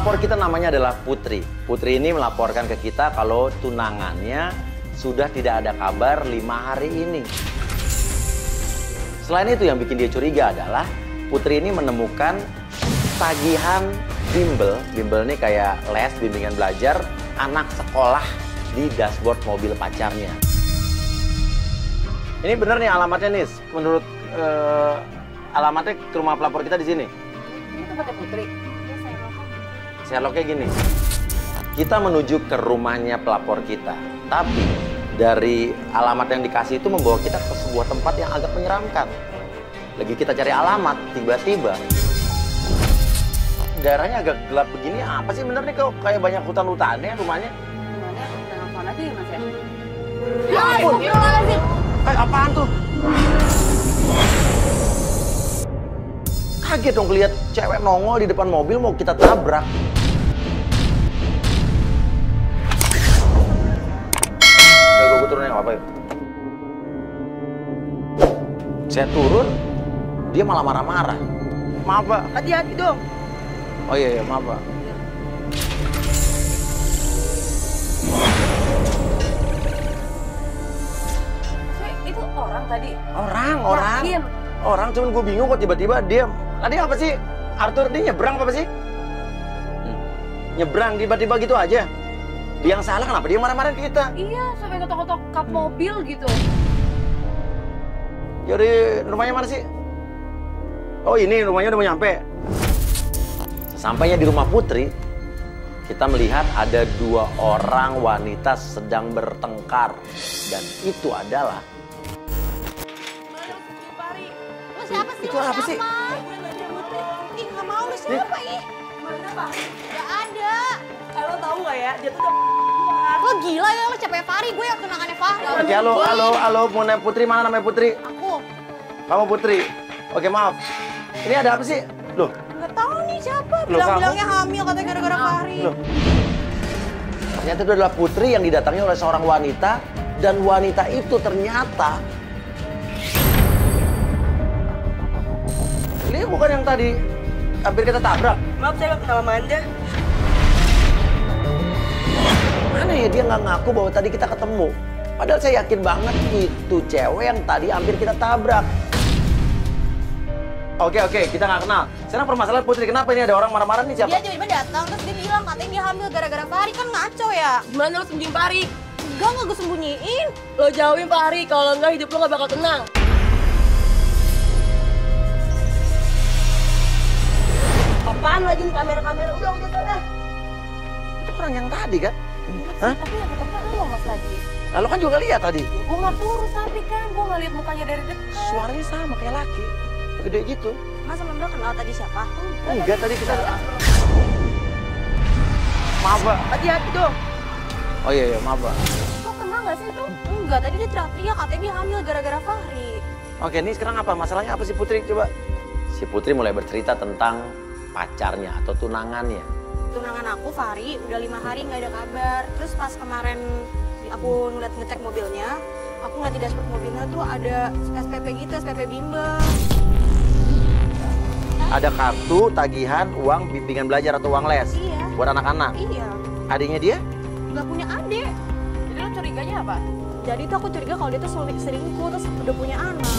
Pelapor kita namanya adalah Putri. Putri ini melaporkan ke kita kalau tunangannya sudah tidak ada kabar 5 hari ini. Selain itu yang bikin dia curiga adalah Putri ini menemukan tagihan bimbel. Bimbel ini kayak les, bimbingan belajar anak sekolah di dashboard mobil pacarnya. Ini bener nih alamatnya nih, menurut alamatnya ke rumah pelapor kita di sini. Ini tempatnya Putri. Sherlocknya gini, kita menuju ke rumahnya pelapor kita, tapi dari alamat yang dikasih itu membawa kita ke sebuah tempat yang agak menyeramkan. Lagi kita cari alamat, tiba-tiba daerahnya agak gelap begini. Apa sih bener nih, kok kayak banyak hutan-hutannya rumahnya? Gimana? Kita nelfon aja ya Mas ya? Ya ampun! Kayak apaan tuh? Kaget dong lihat cewek nongol di depan mobil mau kita tabrak. Gue turun yang apa ya? Saya turun, dia malah marah-marah. Maaf Pak. Hati-hati dong. Oh iya, maaf Pak. Itu orang tadi? Orang. Orang, cuman gue bingung kok tiba-tiba dia... Tadi apa sih? Arthur, dia nyebrang apa sih? Nyebrang tiba-tiba gitu aja. Dia yang salah, kenapa dia marah-marah ke kita? Iya, sampai ketok-ketok kap mobil gitu. Jadi rumahnya mana sih? Oh ini rumahnya udah mau nyampe. Sesampainya di rumah Putri, kita melihat ada 2 orang wanita sedang bertengkar. Dan itu adalah... Lu siapa sih? Itu apa sih? Ih, nggak mau, lu siapa ih? Mana Pak? Nggak ada. Lo tahu nggak ya, dia tuh udah Lo gila ya, lo siapa Fahri? Gue yang tunangannya Fahri. Oke, halo, Muna Putri, mana namanya Putri? Aku. Kamu Putri. Oke, maaf. Ini ada apa sih? Loh, Nggak tahu nih siapa. Loh, Bilang-bilangnya hamil katanya gara-gara Fahri. loh. Ternyata itu adalah Putri yang didatangi oleh seorang wanita. Dan wanita itu ternyata... Ini bukan yang tadi hampir kita tabrak. Maaf, saya nggak kenal sama Anda. Mana ya dia nggak ngaku bahwa tadi kita ketemu. Padahal saya yakin banget itu cewek yang tadi hampir kita tabrak. Oke, kita nggak kenal. Sekarang permasalahan Putri, kenapa ini ada orang marah-marah nih siapa? Dia tiba-tiba datang, terus dia bilang katanya dia hamil gara-gara Fahri. Kan ngaco ya. Gimana lo sembunyiin Fahri? Enggak gue sembunyiin. Lo jauhin Fahri, kalau enggak hidup lo nggak bakal tenang. Apaan lagi nih kamera-kamera? Udah sana. Itu orang yang tadi kan? Hah? Tapi yang ketemu lo Mas lagi. Lalu kan juga lihat tadi. Gue nggak turun tapi kan, gue nggak lihat mukanya dari dekat. Suaranya sama kayak laki. Gede gitu. Mas sama Mbak kenal tadi siapa? Enggak, tadi kita... Maaf, Pak. Hati-hati dong. Oh iya, maaf, Pak. Lo kenal nggak sih itu? Enggak, tadi dia teriak-teriak katanya dia hamil gara-gara Fahri. Oke, ini sekarang apa? Masalahnya apa sih Putri? Coba. Si Putri mulai bercerita tentang pacarnya atau tunangannya. Tunangan aku Fahri udah 5 hari nggak ada kabar. Terus pas kemarin aku ngecek mobilnya, aku ngeliat di dashboard mobilnya tuh ada SPP gitu, SPP bimbel. Ada kartu tagihan uang bimbingan belajar atau uang les. Iya. Buat anak-anak. Iya. Adiknya dia? Nggak punya adik. Jadi lo curiganya apa? Jadi tuh aku curiga kalau dia tuh selingkuh terus udah punya anak.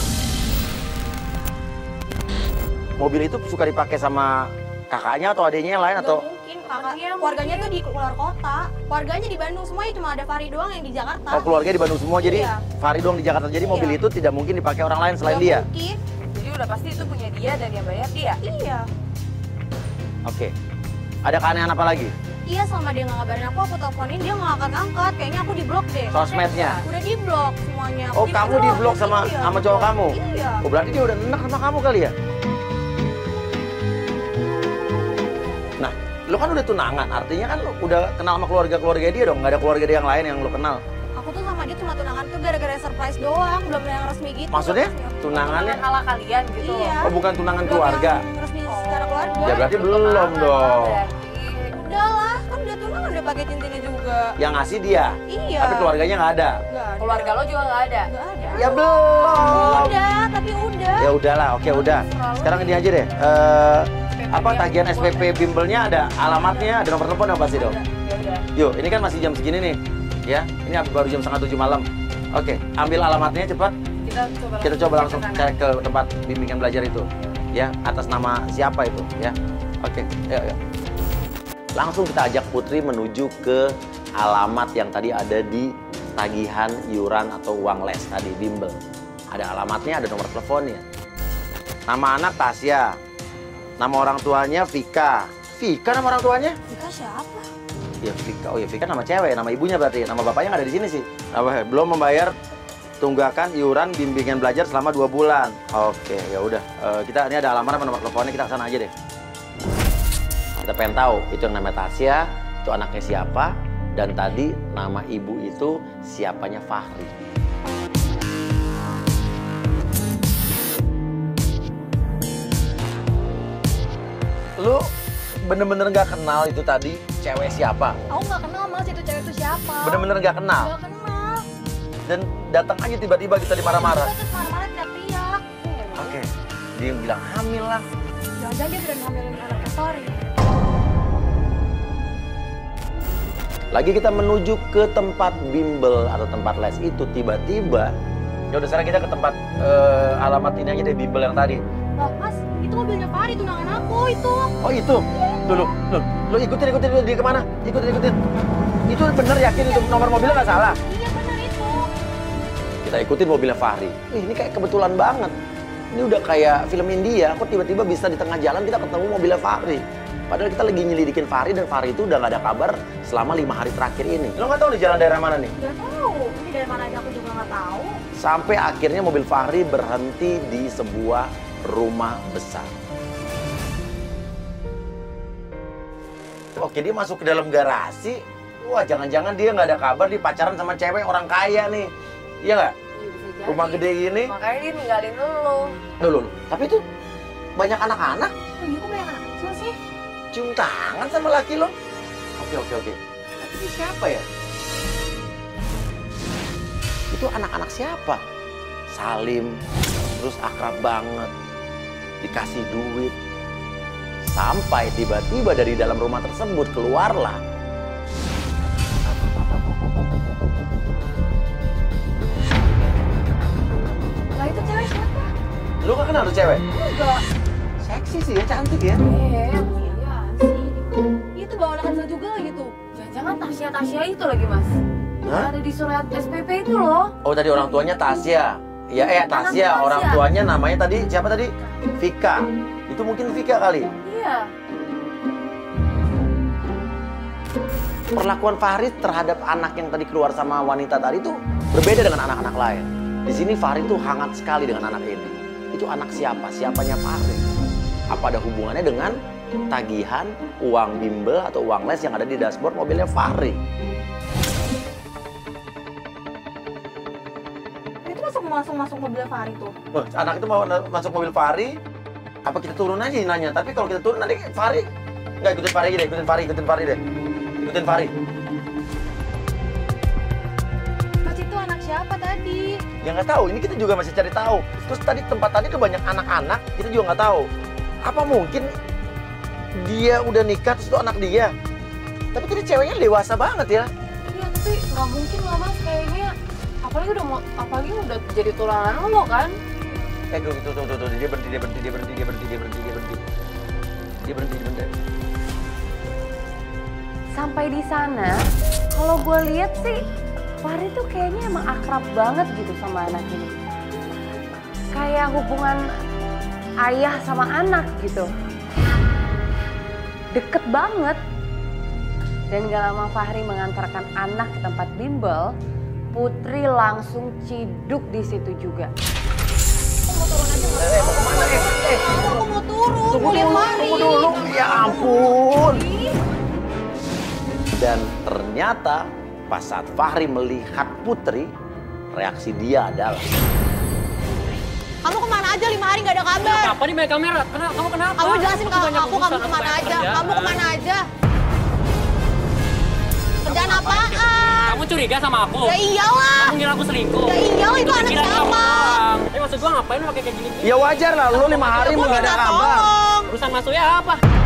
Mobil itu suka dipakai sama kakaknya atau adiknya yang lain atau? Nggak mungkin, keluarganya tuh di luar kota. Keluarganya di Bandung semua, cuma ada Fahri doang yang di Jakarta. Oh, keluarga di Bandung semua, jadi Iya. Fahri doang di Jakarta. Jadi mobil Iya. itu tidak mungkin dipakai orang lain selain Nggak dia? mungkin. Jadi udah pasti itu punya dia dan yang bayar dia. Iya. Oke. Ada keanehan apa lagi? Iya, selama dia nggak ngabarin aku teleponin dia nggak angkat-angkat. Kayaknya aku di blok deh. Sosmednya? Udah di blok semuanya. Oh, kamu di blok sama Iya, sama di cowok blok. kamu? Iya. Oh, berarti dia udah enak sama kamu kali ya? Nah, lu kan udah tunangan, artinya kan lu udah kenal sama keluarga-keluarga dia dong, nggak ada keluarga dia yang lain yang lu kenal. Aku tuh sama dia cuma tunangan tuh gara-gara surprise doang, belum yang resmi gitu. Maksudnya? Surprise-nya. Tunangannya? Ala kalian gitu. Iya. Oh, bukan tunangan Belum keluarga. yang resmi secara keluarga. Ya berarti belum dong. Udah lah, kan udah tunangan udah pakai cincinnya juga. Yang ngasih dia, Iya. tapi keluarganya nggak ada. Nggak ada. Keluarga lo juga nggak ada. Nggak ada. Ya belum. Udah, tapi udah. Ya udahlah, oke udah. Sekarang ini aja deh. apa tagihan SPP bimbelnya ada alamatnya, ada nomor telepon apa sih dong? Yuk, ini kan masih jam segini nih, ya. Ini baru jam setengah 7 malam. Oke, ambil alamatnya cepat. Kita coba langsung cek ke tempat bimbingan belajar itu, ya. Atas nama siapa itu, ya? Oke, yuk. Langsung kita ajak Putri menuju ke alamat yang tadi ada di tagihan iuran atau uang les tadi, bimbel. Ada alamatnya, ada nomor teleponnya. Nama anak Tasya. Nama orang tuanya Vika. Vika nama orang tuanya? Vika siapa? Ya Vika. Oh ya Vika nama cewek, nama ibunya berarti. Nama bapaknya nggak ada di sini sih. Belum membayar tunggakan iuran bimbingan belajar selama 2 bulan. Oke, ya udah. Kita ini ada alamat sama nomor teleponnya, kita kesana aja deh. Kita pengen tahu itu yang namanya Tasya, itu anaknya siapa, dan tadi nama ibu itu siapanya Fahri. Lu bener-bener nggak kenal itu tadi cewek siapa? Aku nggak kenal mas itu cewek itu siapa. Bener-bener nggak kenal? Nggak kenal. Dan datang aja tiba-tiba kita dimarah-marah. Terus marah-marah teriak-teriak. Oke, dia yang bilang hamil lah. Jangan-jangan dia udah hamilin anaknya Fahri. Lagi kita menuju ke tempat bimbel atau tempat les itu tiba-tiba. Ya udah sekarang kita ke tempat alamat ini aja deh, bimbel yang tadi. Lah mas, itu mobilnya Fahri, tunangan aku itu. Oh itu? Lu ikutin dia kemana? Ikutin. Itu bener yakin itu nomor mobilnya nggak salah? Iya bener itu. Kita ikutin mobilnya Fahri. Ini kayak kebetulan banget. Ini udah kayak film India. Kok tiba-tiba bisa di tengah jalan kita ketemu mobilnya Fahri. Padahal kita lagi nyelidikin Fahri dan Fahri itu udah nggak ada kabar selama 5 hari terakhir ini. Lo nggak tahu di jalan daerah mana nih? Nggak tahu. Ini dari mana aja aku juga nggak tahu. Sampai akhirnya mobil Fahri berhenti di sebuah rumah besar. Oke, dia masuk ke dalam garasi. Wah, jangan-jangan dia nggak ada kabar, dia pacaran sama cewek orang kaya nih. Iya nggak? Iya, bisa jadi. Rumah gede gini. Makanya dia ninggalin lu. Loh. Tapi itu banyak anak-anak. Oh iya kok banyak anak kecil sih? Cium tangan sama laki lo. Oke. Tapi ini siapa ya? Itu anak-anak siapa? Salim, terus akrab banget. Dikasih duit. Sampai tiba-tiba dari dalam rumah tersebut keluarlah Lah itu cewek siapa? lu gak kenal tuh cewek? Enggak. Seksi sih ya, cantik ya. Iya sih. Itu bawa anak kecil juga gitu. Jangan-jangan Tasya itu lagi mas. Hah? Ada di surat SPP itu loh. Oh tadi orang tuanya Tasya. Ya Tasya, orang tuanya namanya tadi siapa tadi? Vika. Itu mungkin Vika kali. Iya. Perlakuan Fahri terhadap anak yang tadi keluar sama wanita tadi itu berbeda dengan anak-anak lain. Di sini Fahri tuh hangat sekali dengan anak ini. Itu anak siapa? Siapanya Fahri? Apa ada hubungannya dengan tagihan uang bimbel atau uang les yang ada di dashboard mobilnya Fahri? Itu masuk mobil Fahri tuh. Wah, anak itu mau masuk mobil Fahri, apa kita turun aja nanya? Tapi kalau kita turun nanti Fahri nggak ikutin Fahri aja deh, ikutin Fahri deh. Ikutin Fahri. Mas itu anak siapa tadi? Ya nggak tahu, ini kita juga masih cari tahu. Terus tadi tempat tadi tuh banyak anak-anak, kita juga nggak tahu. Apa mungkin dia udah nikah terus itu anak dia? Tapi tadi ceweknya dewasa banget ya. Iya tapi nggak mungkin lah mas kayaknya. Apalagi udah jadi tulangan lo kan? Tuh, dia berhenti. Sampai di sana, kalau gue lihat sih, Fahri tuh kayaknya emang akrab banget gitu sama anak ini. Kayak hubungan ayah sama anak gitu. Deket banget. Dan gak lama Fahri mengantarkan anak ke tempat bimbel, Putri langsung ciduk di situ juga. Aku mau turun aja. Mau kemana? Aku mau turun. Tunggu dulu. Ya ampun. Dan ternyata pas saat Fahri melihat Putri, reaksi dia adalah, Kamu kemana aja 5 hari nggak ada kabar? Apa nih main kamera? Kamu kenapa? Kamu jelasin kalau Banyak kamu urusan, kemana banyak aja? kerjaan. Kamu kemana aja? Kerjaan apaan? Kamu curiga sama aku? Ya iyalah. Kamu ngira aku selingkuh? Ya iyalah itu anak Kira-kira siapa? Maksud gua ngapain lu pakai kayak gini? ya wajar lah, lu 5 hari nggak ada kabar. Urusan Mas Uya apa?